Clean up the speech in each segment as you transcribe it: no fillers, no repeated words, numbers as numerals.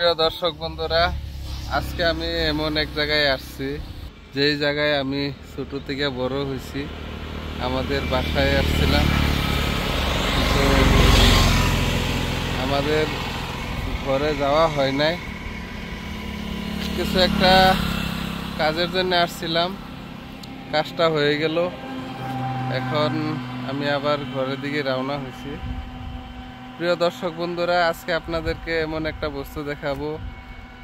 প্রিয় দর্শক বন্ধুরা, আজকে আমি এমন এক জায়গায় আসছি যেই জায়গায় আমি ছোট থেকে বড় হয়েছি। আমাদের বাসায় আসছিলাম, তো আমাদের ঘরে যাওয়া হয় নাই। কিছু একটা কাজের জন্য আসছিলাম, কাজটা হয়ে গেল। এখন আমি আবার ঘরের দিকে রওনা হয়েছি। প্রিয় দর্শক বন্ধুরা, আজকে আপনাদেরকে এমন একটা বস্তু দেখাবো।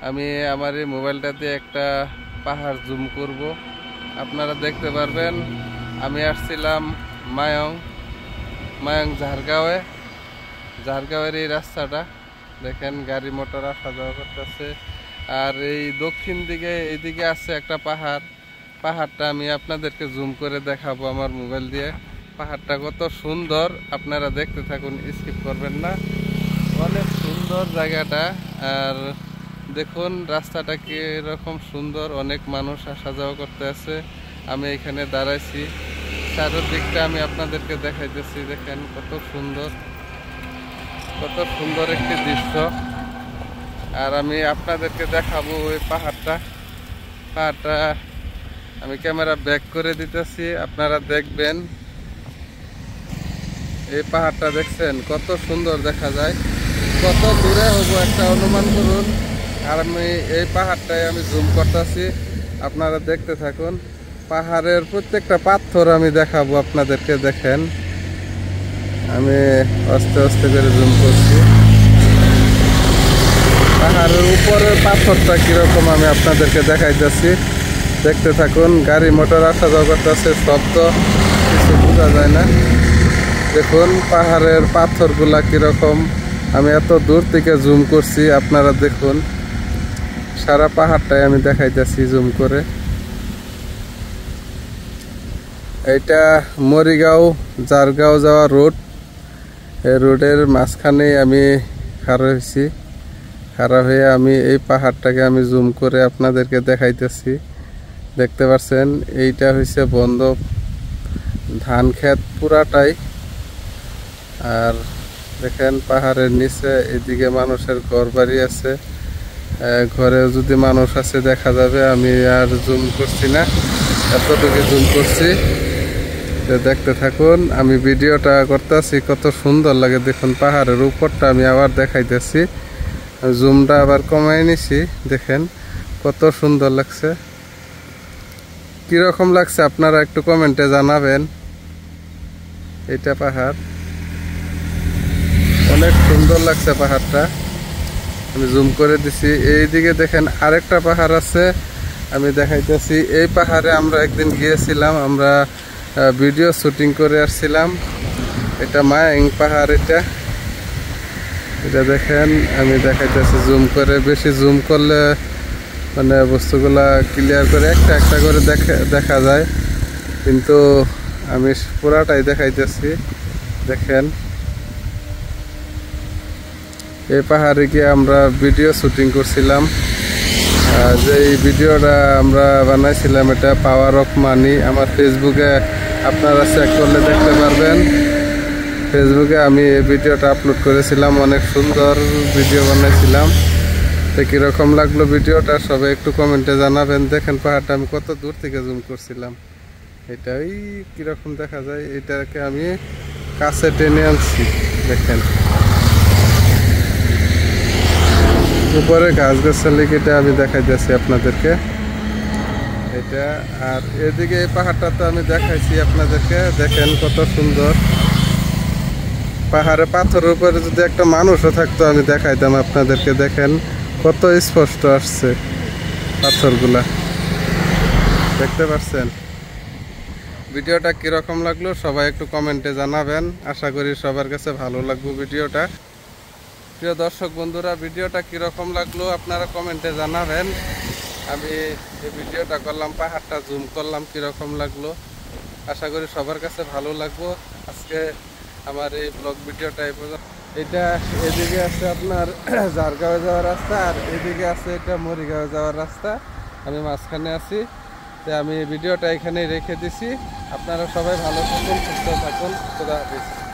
আমি আমার এই মোবাইলটাতে একটা পাহাড় জুম করব, আপনারা দেখতে পারবেন। আমি আসছিলাম মায়ং ঝাড়গাঁওয়ের এই রাস্তাটা দেখেন, গাড়ি মোটর আসা যাওয়া করতেছে। আর এই দক্ষিণ দিকে এইদিকে আছে একটা পাহাড়টা আমি আপনাদেরকে জুম করে দেখাবো আমার মোবাইল দিয়ে। পাহাড়টা কত সুন্দর, আপনারা দেখতে থাকুন, স্কিপ করবেন না। অনেক সুন্দর জায়গাটা। আর দেখুন রাস্তাটা কিরকম সুন্দর, অনেক মানুষ আসা যাওয়া করতে আছে। আমি এখানে দাঁড়াইছি, চারদিকটা আমি আপনাদেরকে দেখাইতেছি। দেখেন কত সুন্দর একটি দৃশ্য। আর আমি আপনাদেরকে দেখাবো ওই পাহাড়টা আমি ক্যামেরা ব্যাক করে দিতেছি, আপনারা দেখবেন। এই পাহাড়টা দেখছেন কত সুন্দর দেখা যায়, কত দূরে হবো একটা অনুমান করুন। আর আমি এই পাহাড়টায় আমি জুম করতেছি, আপনারা দেখতে থাকুন। পাহাড়ের প্রত্যেকটা পাথর আমি দেখাবো আপনাদেরকে। দেখেন আমি আস্তে আস্তে করে জুম করছি। পাহাড়ের উপরের পাথরটা কিরকম আমি আপনাদেরকে দেখাইতেছি, দেখতে থাকুন। গাড়ি মোটর আসা যাওয়া করতেছে, শব্দ কিছু বোঝা যায় না। দেখুন পাহাড়ের পাথরগুলা কিরকম, আমি এত দূর থেকে জুম করছি, আপনারা দেখুন। সারা পাহাড়টাই আমি দেখাইতেছি জুম করে। এইটা ঝাড়গাঁও যাওয়া রোড। এই রোডের মাঝখানেই আমি খাড়া হয়ে আমি এই পাহাড়টাকে আমি জুম করে আপনাদেরকে দেখাইতেছি। দেখতে পাচ্ছেন এইটা হচ্ছে বন্ধ ধান ক্ষেত পুরাটাই। আর দেখেন পাহাড়ের নিচে এদিকে মানুষের ঘর বাড়ি আছে, ঘরে যদি মানুষ আছে দেখা যাবে। আমি আর জুম করছি না, এতটুকু জুম করছি। দেখতে থাকুন, আমি ভিডিওটা করতেছি, কত সুন্দর লাগে দেখুন। পাহাড়ের উপরটা আমি আবার দেখাইতেছি, জুমটা আবার কমাই নিছি। দেখেন কত সুন্দর লাগছে, কিরকম লাগছে আপনারা একটু কমেন্টে জানাবেন। এটা পাহাড় অনেক সুন্দর লাগছে, পাহাড়টা আমি জুম করে দিছি। এইদিকে দেখেন আরেকটা পাহাড় আছে, আমি দেখাইতেছি। এই পাহাড়ে আমরা একদিন গিয়েছিলাম, আমরা ভিডিও শুটিং করে আসছিলাম। এটা মায়ং পাহাড়। এটা দেখেন আমি দেখাইতেছি জুম করে। বেশি জুম করলে মানে বস্তুগুলা ক্লিয়ার করে একটা একটা করে দেখা যায়, কিন্তু আমি পুরাটাই দেখাইতেছি। দেখেন এই পাহাড়ে গিয়ে আমরা ভিডিও শুটিং করছিলাম। যে ভিডিওটা আমরা বানাইছিলাম, এটা পাওয়ার অফ মানি। আমার ফেসবুকে আপনারা চেক করলে দেখতে পারবেন। ফেসবুকে আমি এই ভিডিওটা আপলোড করেছিলাম, অনেক সুন্দর ভিডিও বানাইছিলাম। তো কীরকম লাগলো ভিডিওটা সবাই একটু কমেন্টে জানাবেন। দেখেন পাহাড়টা আমি কত দূর থেকে জুম করছিলাম, এটাই কীরকম দেখা যায়। এটাকে আমি কাছে টেনে আনছি, দেখেন উপরে গাছগাছালি কেটে আমি দেখাইতেছি আপনাদেরকে এটা। আর এদিকে এই পাহাড়টা তো আমি দেখাইছি আপনাদেরকে, দেখেন কত সুন্দর। পাহাড়ে পাথরের উপরে যদি একটা মানুষও থাকতো আমি দেখাইতাম আপনাদেরকে। দেখেন কত স্পষ্ট আসছে পাথরগুলা, দেখতে পাচ্ছেন। ভিডিওটা কিরকম লাগলো সবাই একটু কমেন্টে জানাবেন, আশা করি সবার কাছে ভালো লাগবে ভিডিওটা। প্রিয় দর্শক বন্ধুরা, ভিডিওটা কিরকম লাগলো আপনারা কমেন্টে জানাবেন। আমি এই ভিডিওটা করলাম, পাহাড়টা জুম করলাম, কিরকম লাগলো আশা করি সবার কাছে ভালো লাগবে। আজকে আমার এই ব্লগ ভিডিওটা এই পর্যন্ত। এটা এদিকে আছে আপনার ঝাড়গাঁও যাওয়ার রাস্তা, আর এদিকে আছে এটা মরিগাঁও যাওয়ার রাস্তা। আমি মাঝখানে আছি, তো আমি ভিডিওটা এখানেই রেখে দিছি। আপনারা সবাই ভালো থাকুন, সুস্থ থাকুন, খোদা হাফেজ।